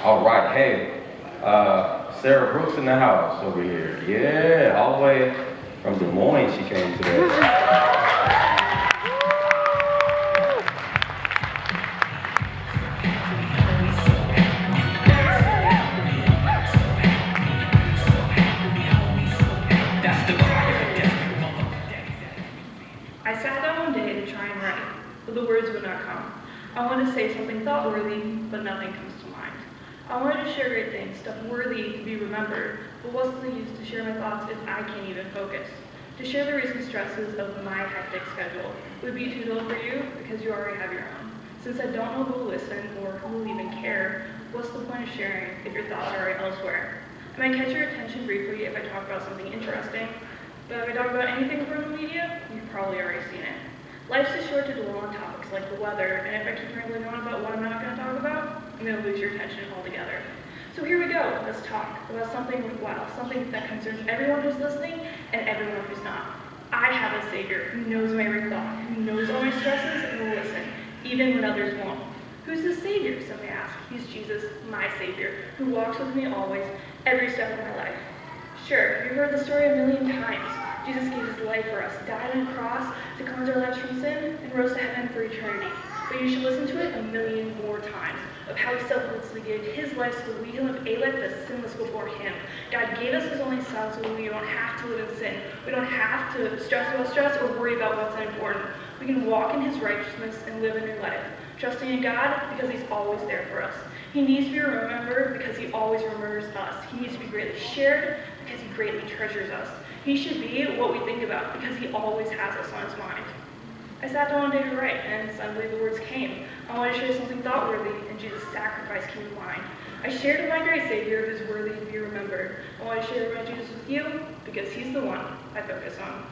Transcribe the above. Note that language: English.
All right, hey, Sarah Brooks in the house over here. Yeah, all the way from Des Moines she came today. I sat down one day to try and write, but the words would not come. I wanted to say something thought-worthy, but nothing comes to mind. I wanted to share great things, stuff worthy to be remembered, but what's the use to share my thoughts if I can't even focus? To share the recent stresses of my hectic schedule would be too dull for you because you already have your own. Since I don't know who will listen or who will even care, what's the point of sharing if your thoughts are already elsewhere? I might catch your attention briefly if I talk about something interesting, but if I talk about anything from the media, you've probably already seen it. Life's too short to dwell on topics like the weather, and if I keep rambling on about what I'm not going to talk about, I'm going to lose your attention altogether. So here we go. Let's talk about something worthwhile, something that concerns everyone who's listening and everyone who's not. I have a Savior who knows my every thought, who knows all my stresses, and will listen, even when others won't. Who's the Savior, some may ask? He's Jesus, my Savior, who walks with me always, every step of my life. Sure, you've heard the story a million times. Jesus gave his life for us, died on a cross to cleanse our lives from sin, and rose to heaven for eternity. But you should listen to it a million more times of how he selflessly gave his life so that we can live a life that's sinless before him. God gave us his only son so that we don't have to live in sin. We don't have to stress about stress or worry about what's unimportant. We can walk in his righteousness and live a new life, trusting in God because he's always there for us. He needs to be remembered because he always remembers us. He needs to be greatly shared because he greatly treasures us. He should be what we think about because he always has us on his mind. I sat down one day to write, and suddenly the words came. I wanted to share something thought-worthy, and Jesus' sacrifice came to mind. I shared with my great Savior who is worthy to be remembered. I want to share about Jesus with you because he's the one I focus on.